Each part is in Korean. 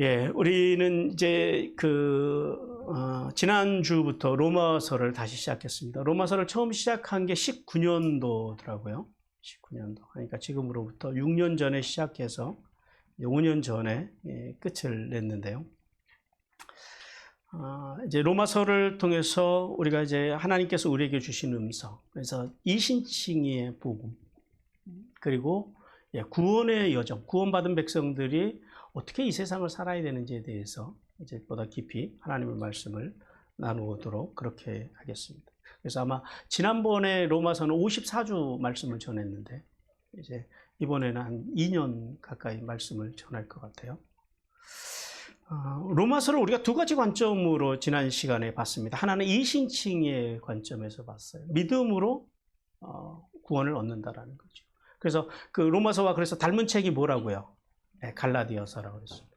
예, 우리는 이제 지난주부터 로마서를 다시 시작했습니다. 로마서를 처음 시작한 게 19년도더라고요. 19년도. 그러니까 지금으로부터 6년 전에 시작해서 5년 전에 끝을 냈는데요. 이제 로마서를 통해서 우리가 이제 하나님께서 우리에게 주신 음성, 그래서 이신칭의의 복음, 그리고 구원의 여정, 구원받은 백성들이 어떻게 이 세상을 살아야 되는지에 대해서 이제 보다 깊이 하나님의 말씀을 나누도록 그렇게 하겠습니다. 그래서 아마 지난번에 로마서는 54주 말씀을 전했는데 이제 이번에는 한 2년 가까이 말씀을 전할 것 같아요. 로마서를 우리가 두 가지 관점으로 지난 시간에 봤습니다. 하나는 이신칭의 관점에서 봤어요. 믿음으로 구원을 얻는다라는 거죠. 그래서 그 로마서와 그래서 닮은 책이 뭐라고요? 네, 갈라디아서라고 했습니다.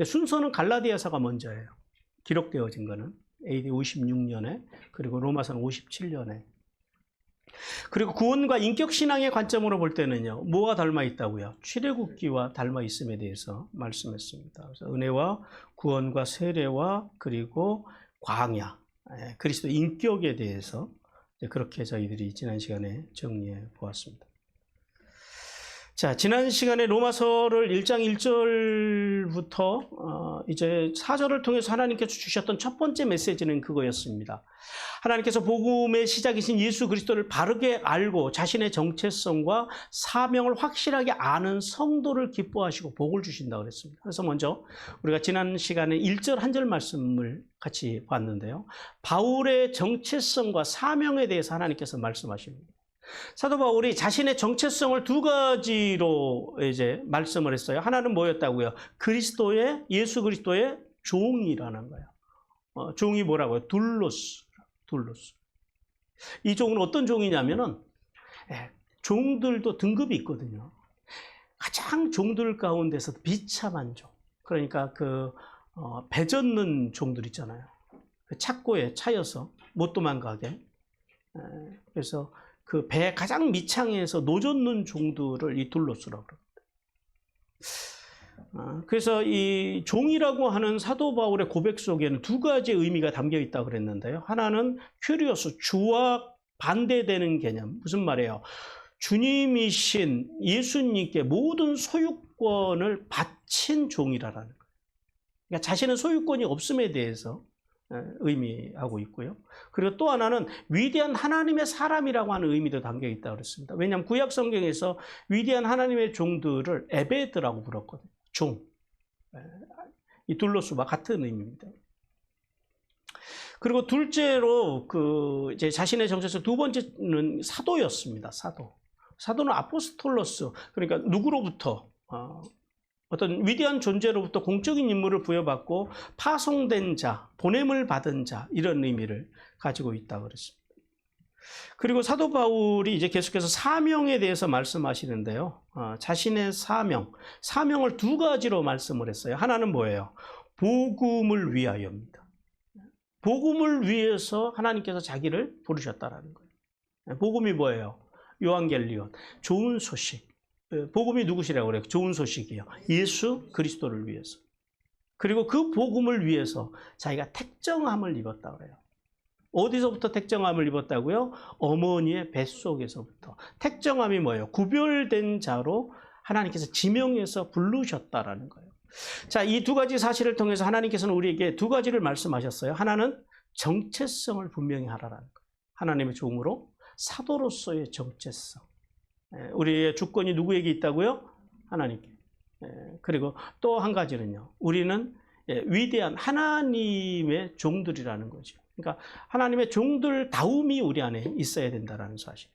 순서는 갈라디아서가 먼저예요. 기록되어진 거는 AD 56년에, 그리고 로마서는 57년에. 그리고 구원과 인격신앙의 관점으로 볼 때는요, 뭐가 닮아 있다고요? 출애굽기와 닮아 있음에 대해서 말씀했습니다. 그래서 은혜와 구원과 세례와 그리고 광야, 그리스도 인격에 대해서 그렇게 저희들이 지난 시간에 정리해 보았습니다. 자, 지난 시간에 로마서를 1장 1절부터 이제 4절을 통해서 하나님께서 주셨던 첫 번째 메시지는 그거였습니다. 하나님께서 복음의 시작이신 예수 그리스도를 바르게 알고 자신의 정체성과 사명을 확실하게 아는 성도를 기뻐하시고 복을 주신다고 그랬습니다. 그래서 먼저 우리가 지난 시간에 1절 한 절 말씀을 같이 봤는데요. 바울의 정체성과 사명에 대해서 하나님께서 말씀하십니다. 사도 바울이 자신의 정체성을 두 가지로 이제 말씀을 했어요. 하나는 뭐였다고요? 예수 그리스도의 종이라는 거예요. 종이 뭐라고요? 둘로스. 이 종은 어떤 종이냐면은, 종들도 등급이 있거든요. 가장 종들 가운데서 비참한 종. 그러니까 배 젓는 종들 있잖아요. 착고에 차여서 못 도망가게. 그래서 그 배 가장 밑창에서 노젓는 종들을 이 둘로스라고 그럽니다. 그래서 이 종이라고 하는 사도 바울의 고백 속에는 두 가지의 의미가 담겨 있다고 그랬는데요. 하나는 큐리오스, 주와 반대되는 개념. 무슨 말이에요? 주님이신 예수님께 모든 소유권을 바친 종이라는 거예요. 그러니까 자신은 소유권이 없음에 대해서 의미하고 있고요. 그리고 또 하나는 위대한 하나님의 사람이라고 하는 의미도 담겨 있다고 그랬습니다. 왜냐하면 구약 성경에서 위대한 하나님의 종들을 에베드라고 불렀거든요. 종. 이 둘로스와 같은 의미입니다. 그리고 둘째로 이제 자신의 정체성 두 번째는 사도였습니다. 사도는 아포스톨로스. 그러니까 누구로부터 어떤 위대한 존재로부터 공적인 임무를 부여받고 파송된 자, 보냄을 받은 자, 이런 의미를 가지고 있다고 그랬습니다. 그리고 사도 바울이 이제 계속해서 사명에 대해서 말씀하시는데요. 자신의 사명을 두 가지로 말씀을 했어요. 하나는 뭐예요? 복음을 위하여입니다. 복음을 위해서 하나님께서 자기를 부르셨다라는 거예요. 복음이 뭐예요? 요한겔리온, 좋은 소식. 복음이 누구시라고 그래요? 좋은 소식이요. 예수 그리스도를 위해서. 그리고 그 복음을 위해서 자기가 택정함을 입었다고 그래요. 어디서부터 택정함을 입었다고요? 어머니의 뱃속에서부터. 택정함이 뭐예요? 구별된 자로 하나님께서 지명해서 부르셨다라는 거예요. 자, 이 두 가지 사실을 통해서 하나님께서는 우리에게 두 가지를 말씀하셨어요. 하나는 정체성을 분명히 하라라는 거예요. 하나님의 종으로 사도로서의 정체성. 우리의 주권이 누구에게 있다고요? 하나님께. 그리고 또 한 가지는요. 우리는 위대한 하나님의 종들이라는 거죠. 그러니까 하나님의 종들다움이 우리 안에 있어야 된다는 사실.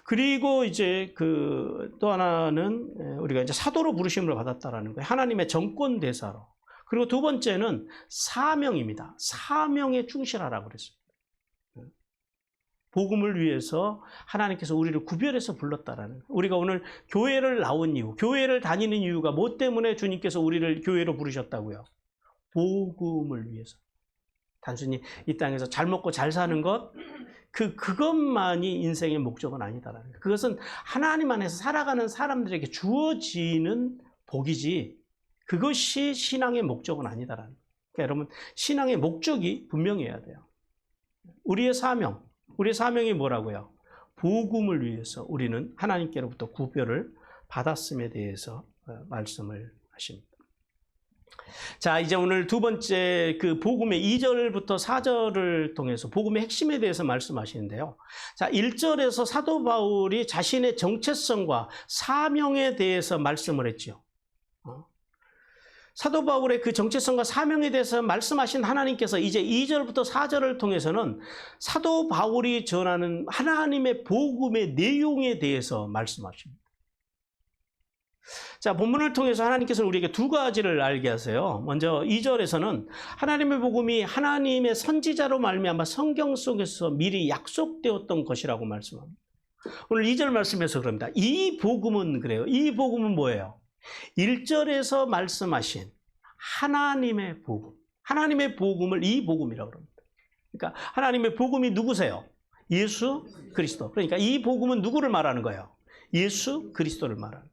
그리고 이제 또 하나는 우리가 이제 사도로 부르심을 받았다라는 거예요. 하나님의 정권 대사로. 그리고 두 번째는 사명입니다. 사명에 충실하라고 그랬습니다. 복음을 위해서 하나님께서 우리를 구별해서 불렀다라는 거예요. 우리가 오늘 교회를 나온 이유, 교회를 다니는 이유가 뭐 때문에 주님께서 우리를 교회로 부르셨다고요? 복음을 위해서. 단순히 이 땅에서 잘 먹고 잘 사는 것, 그것만이 인생의 목적은 아니다라는 거예요. 그것은 하나님 안에서 살아가는 사람들에게 주어지는 복이지, 그것이 신앙의 목적은 아니다라는 거예요. 그러니까 여러분, 신앙의 목적이 분명해야 돼요. 우리의 사명이 뭐라고요? 복음을 위해서 우리는 하나님께로부터 구별을 받았음에 대해서 말씀을 하십니다. 자, 이제 오늘 두 번째 그 복음의 2절부터 4절을 통해서 복음의 핵심에 대해서 말씀하시는데요. 자, 1절에서 사도 바울이 자신의 정체성과 사명에 대해서 말씀을 했죠. 사도 바울의 그 정체성과 사명에 대해서 말씀하신 하나님께서 이제 2절부터 4절을 통해서는 사도 바울이 전하는 하나님의 복음의 내용에 대해서 말씀하십니다. 자, 본문을 통해서 하나님께서는 우리에게 두 가지를 알게 하세요. 먼저 2절에서는 하나님의 복음이 하나님의 선지자로 말미암아 성경 속에서 미리 약속되었던 것이라고 말씀합니다. 오늘 2절 말씀에서 그럽니다. 이 복음은 그래요. 이 복음은 뭐예요? 1절에서 말씀하신 하나님의 복음. 하나님의 복음을 이 복음이라고 합니다. 그러니까 하나님의 복음이 누구세요? 예수 그리스도. 그러니까 이 복음은 누구를 말하는 거예요? 예수 그리스도를 말하는 거예요.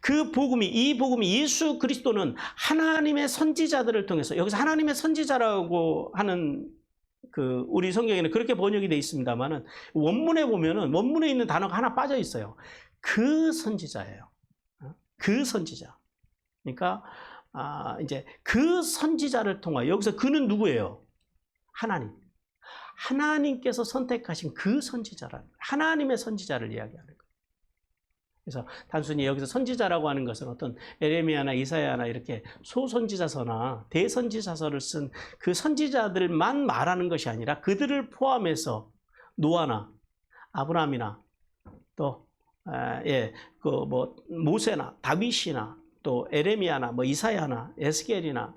그 복음이, 이 복음이 예수 그리스도는 하나님의 선지자들을 통해서, 여기서 하나님의 선지자라고 하는 그 우리 성경에는 그렇게 번역이 되어 있습니다만은 원문에 보면은 원문에 있는 단어가 하나 빠져 있어요. 그 선지자예요. 그 선지자. 그러니까 이제 그 선지자를 통하여, 여기서 그는 누구예요? 하나님. 하나님께서 선택하신 그 선지자라는 거예요. 하나님의 선지자를 이야기하는 거예요. 그래서 단순히 여기서 선지자라고 하는 것은 어떤 에레미야나 이사야나 이렇게 소선지자서나 대선지자서를 쓴 그 선지자들만 말하는 것이 아니라 그들을 포함해서 노아나 아브라함이나 또 모세나 다윗이나 또 에레미야나 이사야나 에스겔이나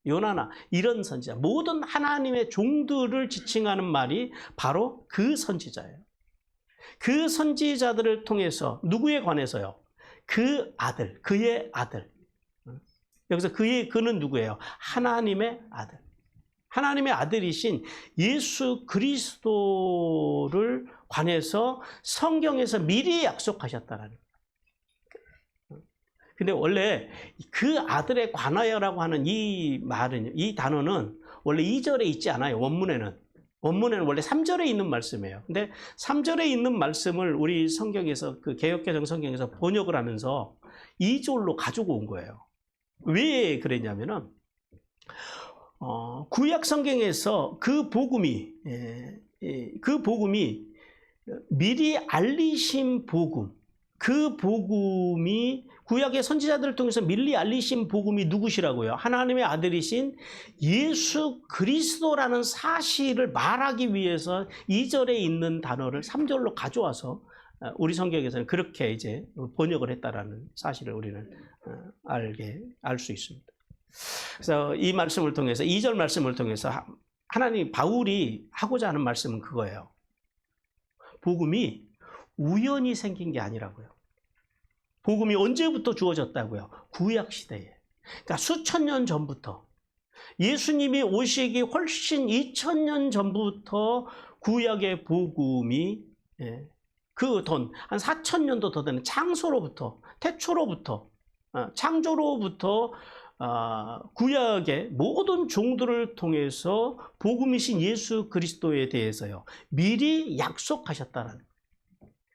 요나나 이런 선지자, 모든 하나님의 종들을 지칭하는 말이 바로 그 선지자예요. 그 선지자들을 통해서 누구에 관해서요? 그 아들, 그의 아들. 여기서 그는 누구예요? 하나님의 아들. 하나님의 아들이신 예수 그리스도를 관해서 성경에서 미리 약속하셨다라는 거예요. 근데 원래 그 아들에 관하여라고 하는 이 말은, 이 단어는 원래 2절에 있지 않아요. 원문에는 원래 3절에 있는 말씀이에요. 근데 3절에 있는 말씀을 우리 성경에서, 그 개역개정 성경에서 번역을 하면서 2절로 가지고 온 거예요. 왜 그랬냐면은, 구약 성경에서 그 복음이 미리 알리신 복음, 그 복음이 구약의 선지자들을 통해서 미리 알리신 복음이 누구시라고요? 하나님의 아들이신 예수 그리스도라는 사실을 말하기 위해서 2절에 있는 단어를 3절로 가져와서 우리 성경에서는 그렇게 이제 번역을 했다라는 사실을 우리는 알 수 있습니다. 그래서 이 말씀을 통해서, 2절 말씀을 통해서 바울이 하고자 하는 말씀은 그거예요. 복음이 우연히 생긴 게 아니라고요. 복음이 언제부터 주어졌다고요? 구약시대에. 그러니까 수천 년 전부터, 예수님이 오시기 훨씬 2000년 전부터 구약의 복음이 한 4000년도 더 되는 태초로부터 창조로부터 구약의 모든 종들을 통해서 복음이신 예수 그리스도에 대해서요 미리 약속하셨다는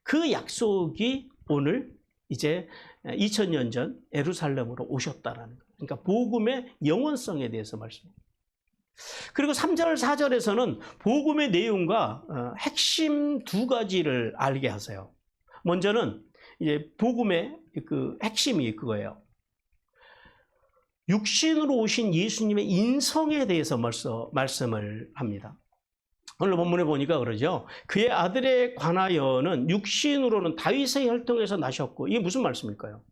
그 약속이 오늘 이제 2000년 전 예루살렘으로 오셨다라는 거예요. 그러니까 복음의 영원성에 대해서 말씀합니다. 그리고 3절, 4절에서는 복음의 내용과 핵심 두 가지를 알게 하세요. 먼저는 이제 복음의 그 핵심이 그거예요. 육신으로 오신 예수님의 인성에 대해서 말씀을 합니다. 오늘 본문에 보니까 그러죠. 그의 아들에 관하여는 육신으로는 다윗의 혈통에서 나셨고, 이게 무슨 말씀일까요?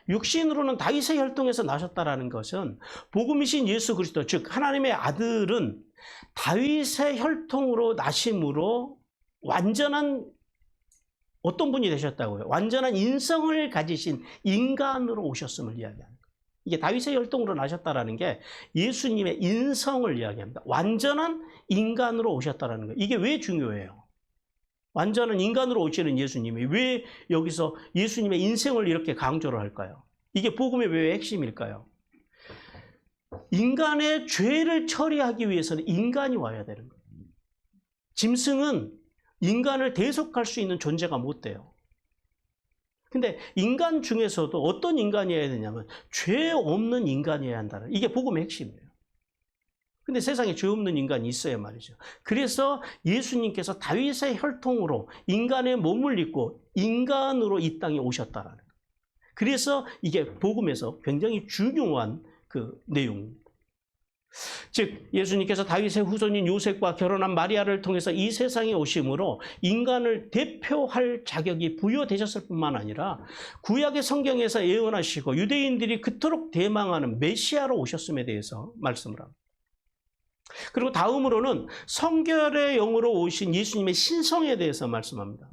육신으로는 다윗의 혈통에서 나셨다라는 것은 복음이신 예수 그리스도, 즉 하나님의 아들은 다윗의 혈통으로 나심으로 완전한 어떤 분이 되셨다고요? 완전한 인성을 가지신 인간으로 오셨음을 이야기합니다. 이게 다윗의 혈통으로 나셨다라는 게 예수님의 인성을 이야기합니다. 완전한 인간으로 오셨다라는 거예요. 이게 왜 중요해요? 완전한 인간으로 오시는 예수님이 왜 여기서 예수님의 인생을 이렇게 강조를 할까요? 이게 복음의 왜 핵심일까요? 인간의 죄를 처리하기 위해서는 인간이 와야 되는 거예요. 짐승은 인간을 대속할 수 있는 존재가 못 돼요. 근데 인간 중에서도 어떤 인간이어야 되냐면 죄 없는 인간이어야 한다는, 이게 복음의 핵심이에요. 근데 세상에 죄 없는 인간이 있어야 말이죠. 그래서 예수님께서 다윗의 혈통으로 인간의 몸을 입고 인간으로 이 땅에 오셨다라는 거예요. 그래서 이게 복음에서 굉장히 중요한 그 내용입니다. 즉 예수님께서 다윗의 후손인 요셉과 결혼한 마리아를 통해서 이 세상에 오심으로 인간을 대표할 자격이 부여되셨을 뿐만 아니라 구약의 성경에서 예언하시고 유대인들이 그토록 대망하는 메시아로 오셨음에 대해서 말씀을 합니다. 그리고 다음으로는 성결의 영으로 오신 예수님의 신성에 대해서 말씀합니다.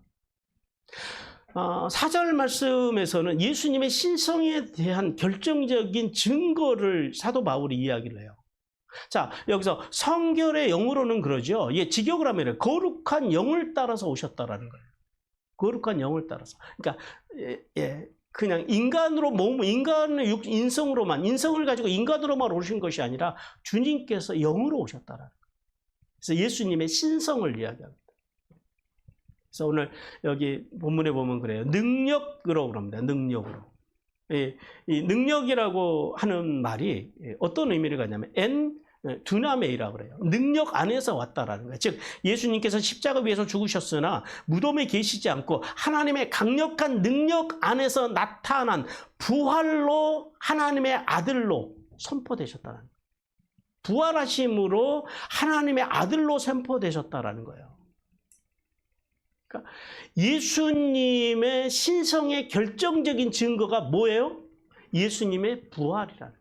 4절 말씀에서는 예수님의 신성에 대한 결정적인 증거를 사도 바울이 이야기를 해요. 자, 여기서 성결의 영으로는 그러죠. 예, 직역을 하면 거룩한 영을 따라서 오셨다라는 거예요. 거룩한 영을 따라서. 그러니까 그냥 인간으로 몸, 인간의 인성으로만, 인성을 가지고 인간으로만 오신 것이 아니라 주님께서 영으로 오셨다라는 거예요. 그래서 예수님의 신성을 이야기합니다. 그래서 오늘 여기 본문에 보면 그래요. 능력으로 그럽니다. 능력으로. 이 능력이라고 하는 말이 어떤 의미를 갖냐면 두나메이라고 그래요. 능력 안에서 왔다라는 거예요. 즉 예수님께서 십자가 위에서 죽으셨으나 무덤에 계시지 않고 하나님의 강력한 능력 안에서 나타난 부활로 하나님의 아들로 선포되셨다는 거예요. 부활하심으로 하나님의 아들로 선포되셨다라는 거예요. 그러니까 예수님의 신성의 결정적인 증거가 뭐예요? 예수님의 부활이라는 거예요.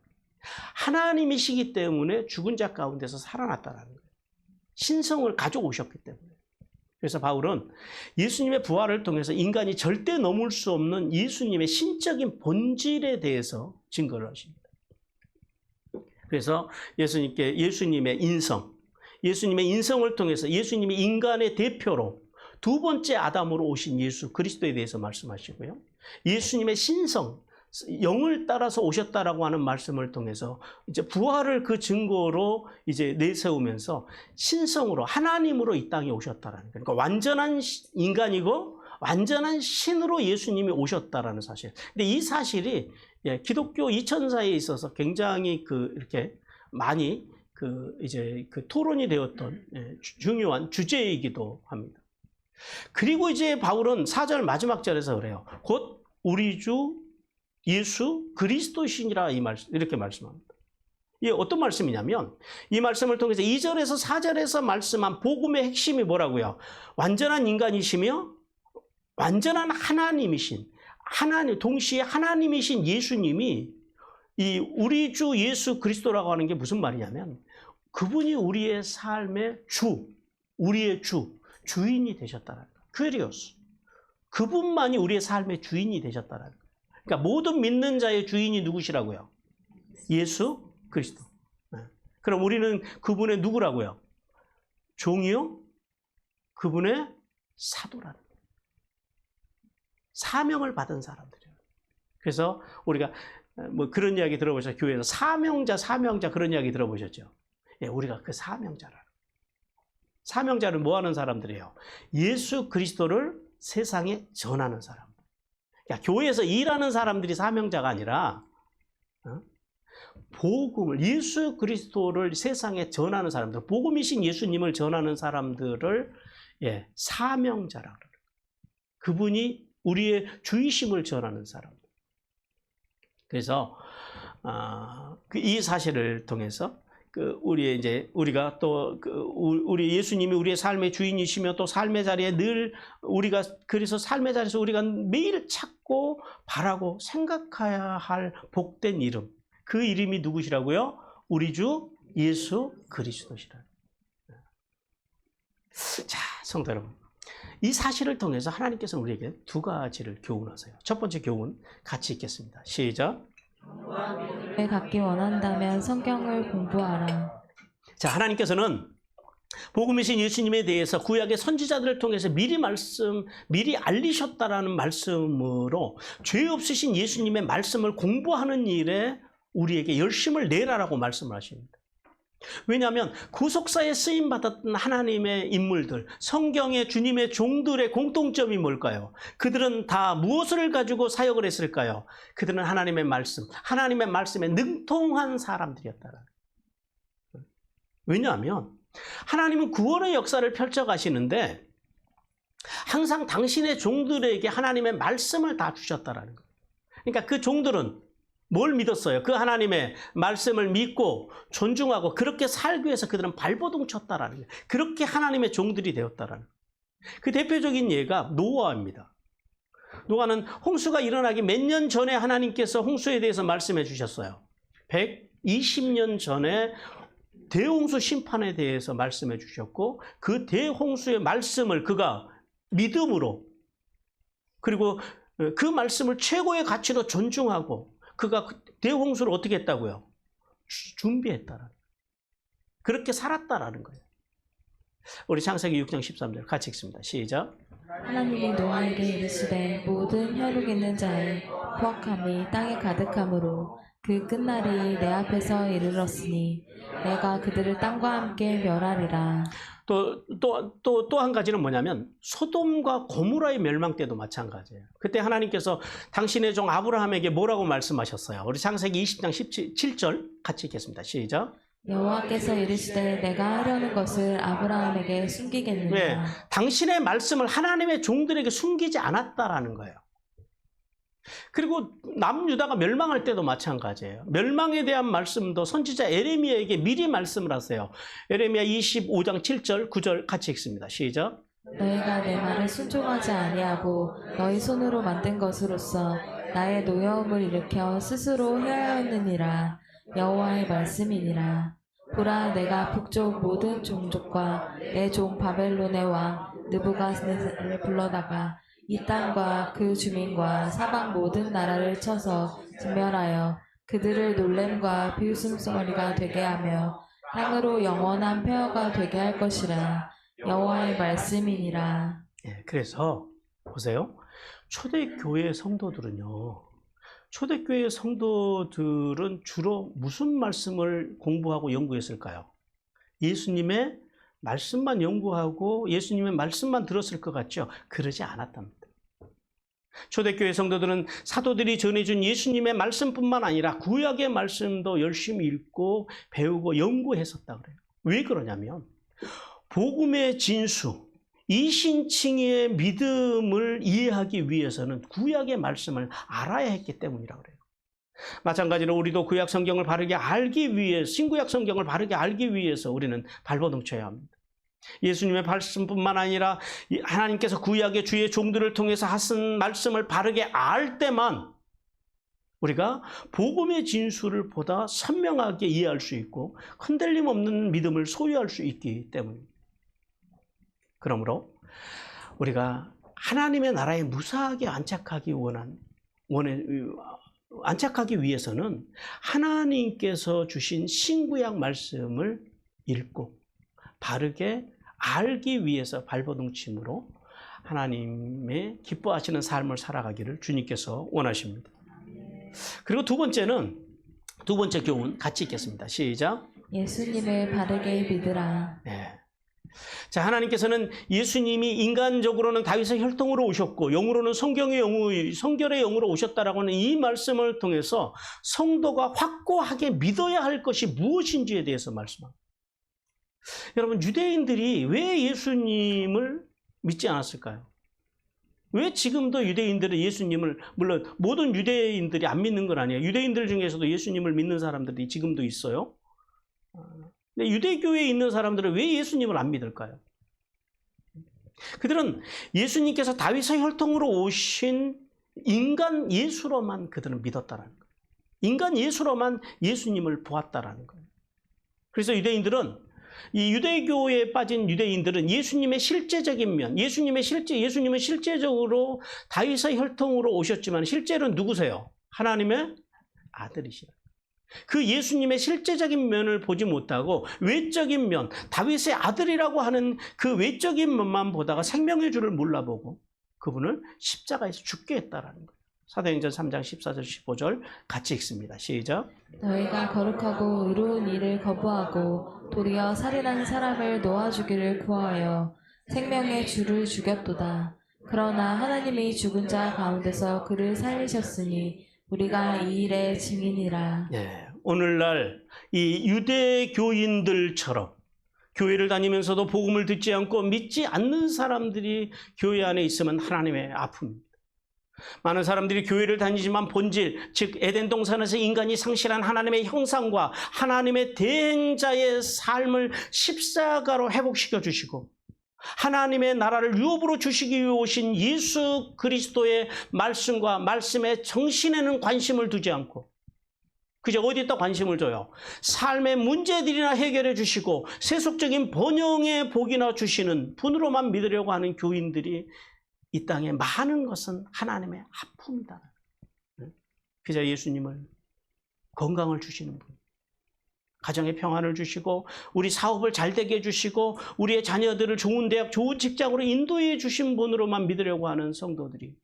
하나님이시기 때문에 죽은 자 가운데서 살아났다는 거예요. 신성을 가져오셨기 때문에. 그래서 바울은 예수님의 부활을 통해서 인간이 절대 넘을 수 없는 예수님의 신적인 본질에 대해서 증거를 하십니다. 그래서 예수님의 인성을 통해서 예수님이 인간의 대표로 두 번째 아담으로 오신 예수 그리스도에 대해서 말씀하시고요. 예수님의 신성, 영을 따라서 오셨다라고 하는 말씀을 통해서 이제 부활을 그 증거로 이제 내세우면서 신성으로 하나님으로 이 땅에 오셨다라는 거예요. 그러니까 완전한 인간이고 완전한 신으로 예수님이 오셨다라는 사실. 근데 이 사실이 기독교 2000사에 있어서 굉장히 이렇게 많이 토론이 되었던 중요한 주제이기도 합니다. 그리고 이제 바울은 4절 마지막 절에서 그래요. 곧 우리 주 예수 그리스도시니라 이렇게 말씀합니다. 이게 어떤 말씀이냐면 이 말씀을 통해서 2절에서 4절에서 말씀한 복음의 핵심이 뭐라고요? 완전한 인간이시며 완전한 하나님이신 동시에 하나님이신 예수님이 이 우리 주 예수 그리스도라고 하는 게 무슨 말이냐면 그분이 우리의 삶의 우리의 주인이 되셨다는 거예요. 퀴리오스. 그분만이 우리의 삶의 주인이 되셨다는 거예요. 그러니까 모든 믿는 자의 주인이 누구시라고요? 예수 그리스도. 그럼 우리는 그분의 누구라고요? 종이요? 그분의 사도라는 거예요. 사명을 받은 사람들이에요. 그래서 우리가 뭐 그런 이야기 들어보셨죠? 교회에서 사명자 그런 이야기 들어보셨죠? 예, 우리가 그 사명자라. 사명자는 뭐 하는 사람들이에요? 예수 그리스도를 세상에 전하는 사람. 그러니까 교회에서 일하는 사람들이 사명자가 아니라 복음을, 예수 그리스도를 세상에 전하는 사람들, 복음이신 예수님을 전하는 사람들을 사명자라 그래요. 그분이 우리의 주이심을 전하는 사람들. 그래서 이 사실을 통해서 우리가 또 우리 예수님이 우리의 삶의 주인이시며 또 삶의 자리에 늘 그래서 삶의 자리에서 우리가 매일 찾고 바라고 생각해야 할 복된 이름, 그 이름이 누구시라고요? 우리 주 예수 그리스도시라. 자, 성도 여러분, 이 사실을 통해서 하나님께서 우리에게 두 가지를 교훈하세요. 첫 번째 교훈 같이 읽겠습니다. 시작. 갖기 원한다면 성경을 공부하라. 자, 하나님께서는 복음이신 예수님에 대해서 구약의 선지자들을 통해서 미리 알리셨다라는 말씀으로 죄 없으신 예수님의 말씀을 공부하는 일에 우리에게 열심을 내라라고 말씀을 하십니다. 왜냐하면 구속사에 쓰임받았던 하나님의 인물들, 성경의 주님의 종들의 공통점이 뭘까요? 그들은 다 무엇을 가지고 사역을 했을까요? 그들은 하나님의 말씀, 하나님의 말씀에 능통한 사람들이었다라. 왜냐하면 하나님은 구원의 역사를 펼쳐가시는데 항상 당신의 종들에게 하나님의 말씀을 다 주셨다라는 거예요. 그러니까 그 종들은 뭘 믿었어요? 그 하나님의 말씀을 믿고 존중하고 그렇게 살기 위해서 그들은 발버둥 쳤다라는 거예요. 그렇게 하나님의 종들이 되었다라는 거예요. 그 대표적인 예가 노아입니다. 노아는 홍수가 일어나기 몇 년 전에 하나님께서 홍수에 대해서 말씀해 주셨어요. 120년 전에 대홍수 심판에 대해서 말씀해 주셨고 그 대홍수의 말씀을 그가 믿음으로 그리고 그 말씀을 최고의 가치로 존중하고 그가 대홍수를 어떻게 했다고요? 준비했다라는 거예요. 그렇게 살았다라는 거예요. 우리 창세기 6장 13절 같이 읽습니다. 시작. 하나님이 노아에게 이르시되 모든 혈육 있는 자의 포악함이 땅에 가득함으로 그 끝날이 내 앞에서 이르렀으니 내가 그들을 땅과 함께 멸하리라. 또 한 가지는 뭐냐면 소돔과 고모라의 멸망 때도 마찬가지예요. 그때 하나님께서 당신의 종 아브라함에게 뭐라고 말씀하셨어요? 우리 창세기 20장 17절 같이 읽겠습니다. 시작. 여호와께서 이르시되 내가 하려는 것을 아브라함에게 숨기겠느냐. 네, 당신의 말씀을 하나님의 종들에게 숨기지 않았다라는 거예요. 그리고 남유다가 멸망할 때도 마찬가지예요. 멸망에 대한 말씀도 선지자 에레미야에게 미리 말씀을 하세요. 에레미야 25장 7절 9절 같이 읽습니다. 시작. 너희가 내 말을 순종하지 아니하고 너희 손으로 만든 것으로서 나의 노여움을 일으켜 스스로 해하였느니라. 여호와의 말씀이니라. 보라, 내가 북쪽 모든 종족과 내 종 바벨론의 왕 느부갓네살을 불러다가 이 땅과 그 주민과 사방 모든 나라를 쳐서 진멸하여 그들을 놀램과 비웃음거리가 되게 하며 땅으로 영원한 폐허가 되게 할 것이라. 여호와의 말씀이니라. 예, 그래서 보세요. 초대교회 성도들은요. 초대교회 성도들은 주로 무슨 말씀을 공부하고 연구했을까요? 예수님의 말씀만 연구하고 예수님의 말씀만 들었을 것 같죠? 그러지 않았답니다. 초대교회 성도들은 사도들이 전해준 예수님의 말씀뿐만 아니라 구약의 말씀도 열심히 읽고 배우고 연구했었다 그래요. 왜 그러냐면 복음의 진수, 이신칭의 믿음을 이해하기 위해서는 구약의 말씀을 알아야 했기 때문이라고 그래요. 마찬가지로 우리도 구약 성경을 바르게 알기 위해 신구약 성경을 바르게 알기 위해서 우리는 발버둥 쳐야 합니다. 예수님의 말씀뿐만 아니라 하나님께서 구약의 주의 종들을 통해서 하신 말씀을 바르게 알 때만 우리가 복음의 진수를 보다 선명하게 이해할 수 있고 흔들림 없는 믿음을 소유할 수 있기 때문입니다. 그러므로 우리가 하나님의 나라에 무사하게 안착하기 위해서는 하나님께서 주신 신구약 말씀을 읽고 바르게 알기 위해서 발버둥침으로 하나님의 기뻐하시는 삶을 살아가기를 주님께서 원하십니다. 그리고 두 번째 교훈 같이 읽겠습니다. 시작. 예수님을 바르게 믿으라. 네. 자, 하나님께서는 예수님이 인간적으로는 다윗의 혈통으로 오셨고 영으로는 성ger의 영으로 오셨다라고 하는 이 말씀을 통해서 성도가 확고하게 믿어야 할 것이 무엇인지에 대해서 말씀합니다. 여러분, 유대인들이 왜 예수님을 믿지 않았을까요? 왜 지금도 유대인들은 예수님을, 물론 모든 유대인들이 안 믿는 건 아니에요. 유대인들 중에서도 예수님을 믿는 사람들이 지금도 있어요. 근데 유대교회에 있는 사람들은 왜 예수님을 안 믿을까요? 그들은 예수님께서 다윗의 혈통으로 오신 인간 예수로만 그들은 믿었다라는 거예요. 인간 예수로만 예수님을 보았다라는 거예요. 그래서 이 유대교에 빠진 유대인들은 예수님의 실제적인 면, 예수님은 실제적으로 다윗의 혈통으로 오셨지만 실제로는 누구세요? 하나님의 아들이시라. 그 예수님의 실제적인 면을 보지 못하고 외적인 면, 다윗의 아들이라고 하는 그 외적인 면만 보다가 생명의 주를 몰라보고 그분을 십자가에서 죽게 했다라는 거예요. 사도행전 3장 14절 15절 같이 읽습니다. 시작. 너희가 거룩하고 의로운 일을 거부하고 도리어 살인한 사람을 놓아주기를 구하여 생명의 주를 죽였도다. 그러나 하나님이 죽은 자 가운데서 그를 살리셨으니 우리가 이 일의 증인이라. 예, 오늘날 이 유대 교인들처럼 교회를 다니면서도 복음을 듣지 않고 믿지 않는 사람들이 교회 안에 있으면 하나님의 아픔입니다. 많은 사람들이 교회를 다니지만 본질, 즉 에덴 동산에서 인간이 상실한 하나님의 형상과 하나님의 대행자의 삶을 십자가로 회복시켜 주시고 하나님의 나라를 유업으로 주시기 위해 오신 예수 그리스도의 말씀과 말씀의 정신에는 관심을 두지 않고 그저 어디다 관심을 줘요? 삶의 문제들이나 해결해 주시고 세속적인 번영의 복이나 주시는 분으로만 믿으려고 하는 교인들이 이 땅에 많은 것은 하나님의 아픔이다. 그저 예수님을 건강을 주시는 분, 가정의 평안을 주시고 우리 사업을 잘 되게 해주시고 우리의 자녀들을 좋은 대학, 좋은 직장으로 인도해 주신 분으로만 믿으려고 하는 성도들이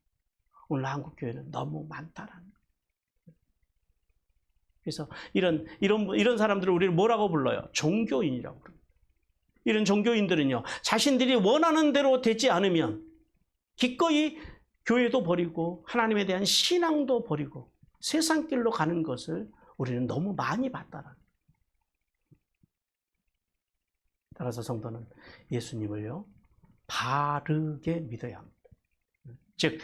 오늘 한국교회는 너무 많다라는 거예요. 그래서 이런 사람들을 우리는 뭐라고 불러요? 종교인이라고 부릅니다. 이런 종교인들은요, 자신들이 원하는 대로 되지 않으면 기꺼이 교회도 버리고 하나님에 대한 신앙도 버리고 세상 길로 가는 것을 우리는 너무 많이 봤다라는 거예요. 따라서 성도는 예수님을요 바르게 믿어야 합니다. 즉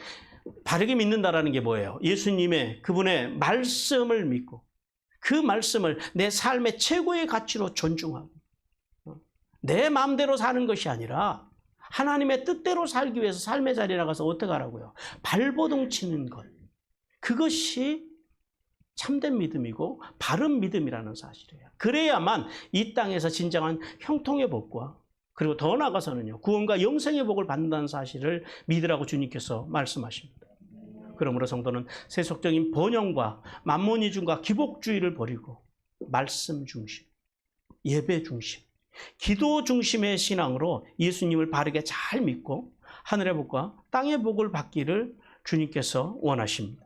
바르게 믿는다라는 게 뭐예요? 예수님의 그분의 말씀을 믿고 그 말씀을 내 삶의 최고의 가치로 존중하고 내 마음대로 사는 것이 아니라 하나님의 뜻대로 살기 위해서 삶의 자리에 나가서 어떻게 하라고요? 발버둥 치는 것. 그것이 참된 믿음이고 바른 믿음이라는 사실이에요. 그래야만 이 땅에서 진정한 형통의 복과 그리고 더 나아가서는요 구원과 영생의 복을 받는다는 사실을 믿으라고 주님께서 말씀하십니다. 그러므로 성도는 세속적인 번영과 만모니즘과 기복주의를 버리고 말씀 중심, 예배 중심, 기도 중심의 신앙으로 예수님을 바르게 잘 믿고 하늘의 복과 땅의 복을 받기를 주님께서 원하십니다.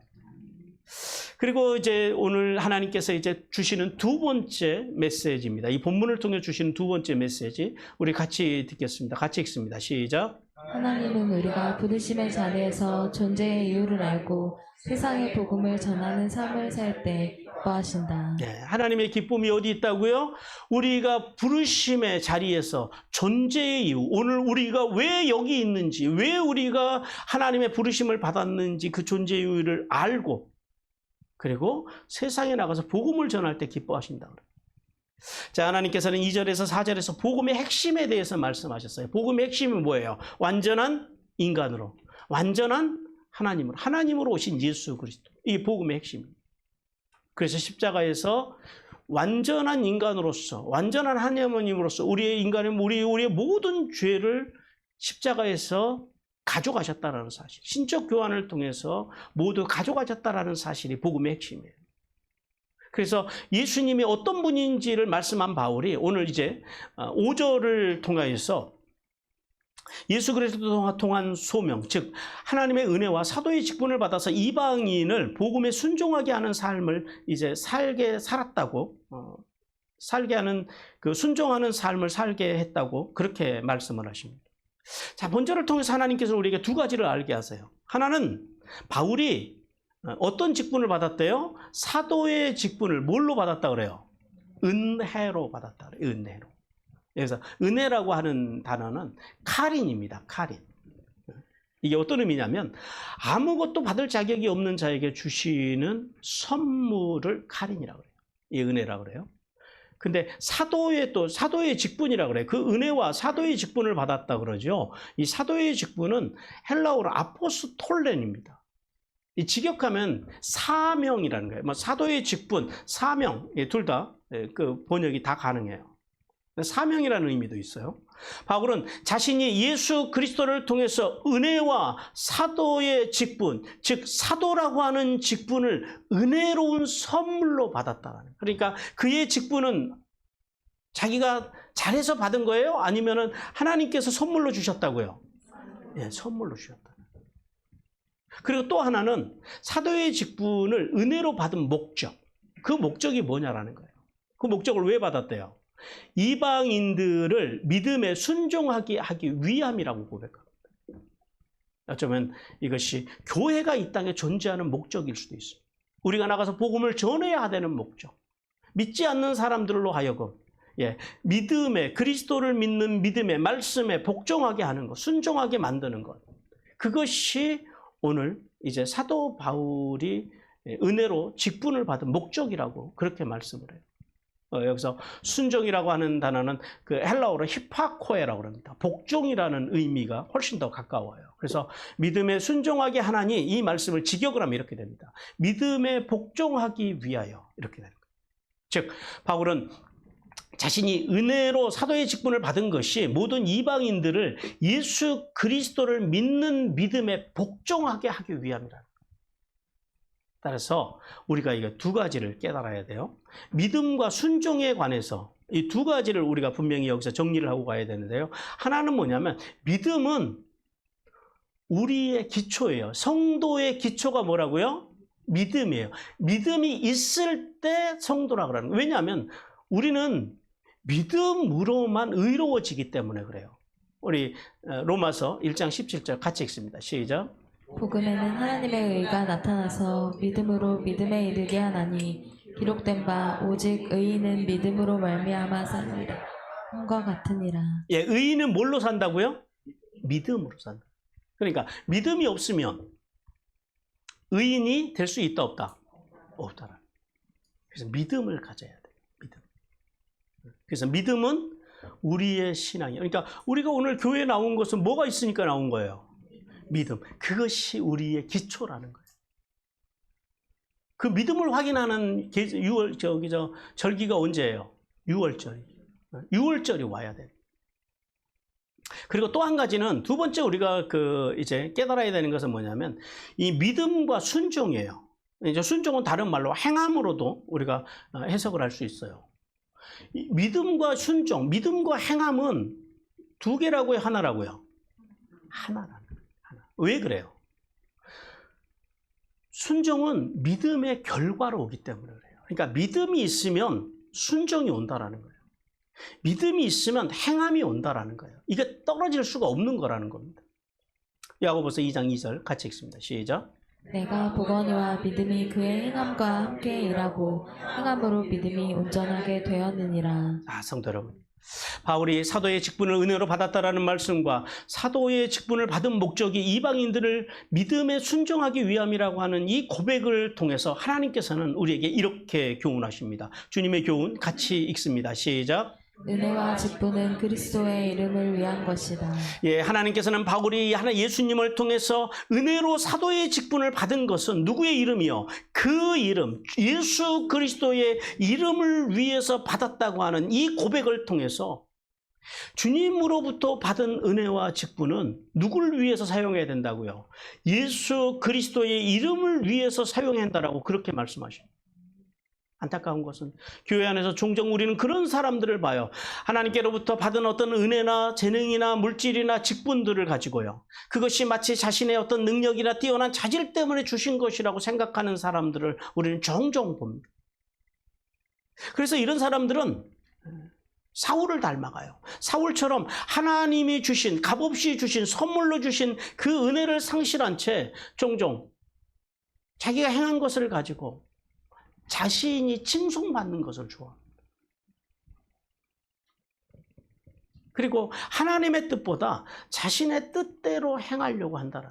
그리고 이제 오늘 하나님께서 이제 주시는 두 번째 메시지입니다. 이 본문을 통해 주시는 두 번째 메시지 우리 같이 듣겠습니다. 같이 읽습니다. 시작. 하나님은 우리가 부르심의 자리에서 존재의 이유를 알고 세상의 복음을 전하는 삶을 살 때 기뻐하신다. 네, 하나님의 기쁨이 어디 있다고요? 우리가 부르심의 자리에서 존재의 이유, 오늘 우리가 왜 여기 있는지, 왜 우리가 하나님의 부르심을 받았는지 그 존재의 이유를 알고 그리고 세상에 나가서 복음을 전할 때 기뻐하신다. 자, 하나님께서는 2절에서 4절에서 복음의 핵심에 대해서 말씀하셨어요. 복음의 핵심은 뭐예요? 완전한 인간으로, 완전한 하나님으로 오신 예수 그리스도. 이게 복음의 핵심입니다. 그래서 십자가에서 완전한 인간으로서, 완전한 하나님으로서 우리의 모든 죄를 십자가에서 가져가셨다라는 사실, 신적 교환을 통해서 모두 가져가셨다라는 사실이 복음의 핵심이에요. 그래서 예수님이 어떤 분인지를 말씀한 바울이 오늘 이제 5절을 통하여서 예수 그리스도를 통한 소명, 즉 하나님의 은혜와 사도의 직분을 받아서 이방인을 복음에 순종하게 하는 삶을 이제 살게 하는 그 순종하는 삶을 살게 했다고 그렇게 말씀을 하십니다. 자, 본절을 통해서 하나님께서 우리에게 두 가지를 알게 하세요. 하나는 바울이 어떤 직분을 받았대요? 사도의 직분을 뭘로 받았다 그래요? 은혜로 받았다 그래요. 은혜로. 그래서 은혜라고 하는 단어는 카린입니다. 카린. 이게 어떤 의미냐면 아무것도 받을 자격이 없는 자에게 주시는 선물을 카린이라고 그래요. 이 은혜라고 그래요. 근데 사도의 직분이라고 그래요. 그 은혜와 사도의 직분을 받았다 그러죠. 이 사도의 직분은 헬라어로 아포스톨렌입니다. 이 직역하면 사명이라는 거예요. 사도의 직분, 사명, 둘 다 그 번역이 다 가능해요. 사명이라는 의미도 있어요. 바울은 자신이 예수 그리스도를 통해서 은혜와 사도의 직분, 즉 사도라고 하는 직분을 은혜로운 선물로 받았다. 그러니까 그의 직분은 자기가 잘해서 받은 거예요? 아니면은 하나님께서 선물로 주셨다고요? 예, 선물로 주셨다. 그리고 또 하나는 사도의 직분을 은혜로 받은 목적. 그 목적이 뭐냐라는 거예요. 그 목적을 왜 받았대요? 이방인들을 믿음에 순종하게 하기 위함이라고 고백합니다. 어쩌면 이것이 교회가 이 땅에 존재하는 목적일 수도 있습니다. 우리가 나가서 복음을 전해야 되는 목적. 믿지 않는 사람들로 하여금 믿음에, 그리스도를 믿는 믿음의 말씀에 복종하게 하는 것, 순종하게 만드는 것. 그것이 오늘 이제 사도 바울이 은혜로 직분을 받은 목적이라고 그렇게 말씀을 해요. 여기서 순종이라고 하는 단어는 그 헬라어로 히파코에라고 합니다. 복종이라는 의미가 훨씬 더 가까워요. 그래서 믿음에 순종하게 하나니 이 말씀을 직역을 하면 이렇게 됩니다. 믿음에 복종하기 위하여 이렇게 되는 거예요. 즉 바울은 자신이 은혜로 사도의 직분을 받은 것이 모든 이방인들을 예수 그리스도를 믿는 믿음에 복종하게 하기 위함이라는 거예요. 따라서 우리가 이거 두 가지를 깨달아야 돼요. 믿음과 순종에 관해서 이 두 가지를 우리가 분명히 여기서 정리를 하고 가야 되는데요. 하나는 뭐냐면 믿음은 우리의 기초예요. 성도의 기초가 뭐라고요? 믿음이에요. 믿음이 있을 때 성도라 그러는 거예요. 왜냐하면 우리는 믿음으로만 의로워지기 때문에 그래요. 우리 로마서 1장 17절 같이 읽습니다. 시작. 복음에는 하나님의 의가 나타나서 믿음으로 믿음에 이르게 하나니 기록된 바 오직 의인은 믿음으로 말미암아 사느니라 함과 같으니라. 의인은 뭘로 산다고요? 믿음으로 산다. 그러니까 믿음이 없으면 의인이 될 수 있다 없다? 없다라. 그래서 믿음을 가져야 돼요. 믿음. 그래서 믿음은 우리의 신앙이에요. 그러니까 우리가 오늘 교회에 나온 것은 뭐가 있으니까 나온 거예요? 믿음. 그것이 우리의 기초라는 거예요. 그 믿음을 확인하는 절기가 언제예요? 6월절이. 6월절이 와야 돼요. 그리고 또 한 가지는 두 번째 우리가 이제 깨달아야 되는 것은 뭐냐면 이 믿음과 순종이에요. 이제 순종은 다른 말로 행함으로도 우리가 해석을 할 수 있어요. 믿음과 순종, 믿음과 행함은 두 개라고요, 하나라고요? 하나라는 거예요. 하나. 왜 그래요? 순종은 믿음의 결과로 오기 때문에 그래요. 그러니까 믿음이 있으면 순종이 온다라는 거예요. 믿음이 있으면 행함이 온다라는 거예요. 이게 떨어질 수가 없는 거라는 겁니다. 야고보서 2장 2절 같이 읽습니다. 시작. 내가 보거니와 믿음이 그의 행함과 함께 일하고 행함으로 믿음이 온전하게 되었느니라. 성도 여러분, 바울이 사도의 직분을 은혜로 받았다라는 말씀과 사도의 직분을 받은 목적이 이방인들을 믿음에 순종하기 위함이라고 하는 이 고백을 통해서 하나님께서는 우리에게 이렇게 교훈하십니다. 주님의 교훈 같이 읽습니다. 시작. 은혜와 직분은 그리스도의 이름을 위한 것이다. 하나님께서는 바울이 예수님을 통해서 은혜로 사도의 직분을 받은 것은 누구의 이름이요? 그 이름, 예수 그리스도의 이름을 위해서 받았다고 하는 이 고백을 통해서 주님으로부터 받은 은혜와 직분은 누구를 위해서 사용해야 된다고요? 예수 그리스도의 이름을 위해서 사용해야 한다라고 그렇게 말씀하십니다. 안타까운 것은 교회 안에서 종종 우리는 그런 사람들을 봐요. 하나님께로부터 받은 어떤 은혜나 재능이나 물질이나 직분들을 가지고요. 그것이 마치 자신의 어떤 능력이나 뛰어난 자질 때문에 주신 것이라고 생각하는 사람들을 우리는 종종 봅니다. 그래서 이런 사람들은 사울을 닮아가요. 사울처럼 하나님이 주신, 값없이 주신, 선물로 주신 그 은혜를 상실한 채 종종 자기가 행한 것을 가지고 자신이 칭송받는 것을 좋아합니다. 그리고 하나님의 뜻보다 자신의 뜻대로 행하려고 한다는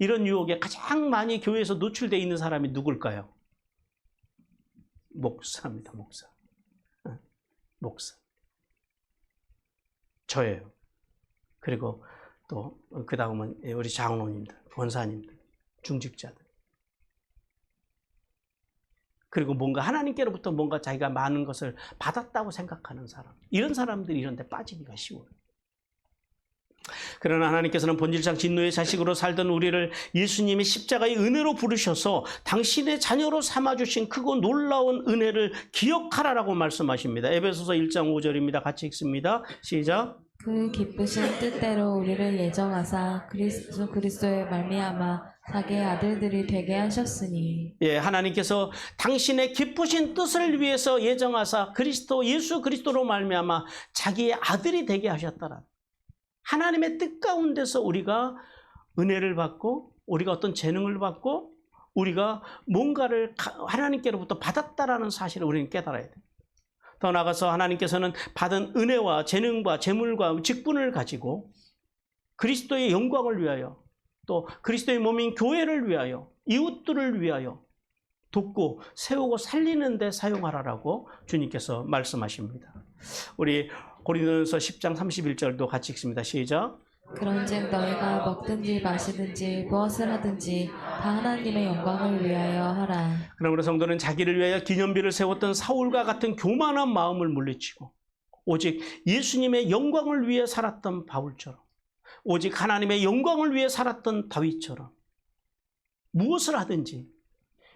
이런 유혹에 가장 많이 교회에서 노출되어 있는 사람이 누굴까요? 목사입니다. 목사. 저예요. 그리고 또 그 다음은 우리 장로님들, 권사님들, 중직자들. 그리고 뭔가 하나님께로부터 뭔가 자기가 많은 것을 받았다고 생각하는 사람. 이런 사람들이 이런 데 빠지기가 쉬워요. 그러나 하나님께서는 본질상 진노의 자식으로 살던 우리를 예수님의 십자가의 은혜로 부르셔서 당신의 자녀로 삼아주신 크고 놀라운 은혜를 기억하라라고 말씀하십니다. 에베소서 1장 5절입니다. 같이 읽습니다. 시작. 그 기쁘신 뜻대로 우리를 예정하사 그리스도의 말미암아 자기의 아들들이 되게 하셨으니 예, 하나님께서 당신의 기쁘신 뜻을 위해서 예정하사 예수 그리스도로 말미암아 자기의 아들이 되게 하셨다라. 하나님의 뜻 가운데서 우리가 은혜를 받고 우리가 어떤 재능을 받고 우리가 뭔가를 하나님께로부터 받았다라는 사실을 우리는 깨달아야 돼요. 더 나아가서 하나님께서는 받은 은혜와 재능과 재물과 직분을 가지고 그리스도의 영광을 위하여 또 그리스도의 몸인 교회를 위하여 이웃들을 위하여 돕고 세우고 살리는 데 사용하라라고 주님께서 말씀하십니다. 우리 고린도전서 10장 31절도 같이 읽습니다. 시작. 그런즉 너희가 먹든지 마시든지 무엇을 하든지 다 하나님의 영광을 위하여 하라. 그러므로 성도는 자기를 위하여 기념비를 세웠던 사울과 같은 교만한 마음을 물리치고 오직 예수님의 영광을 위해 살았던 바울처럼 오직 하나님의 영광을 위해 살았던 다윗처럼 무엇을 하든지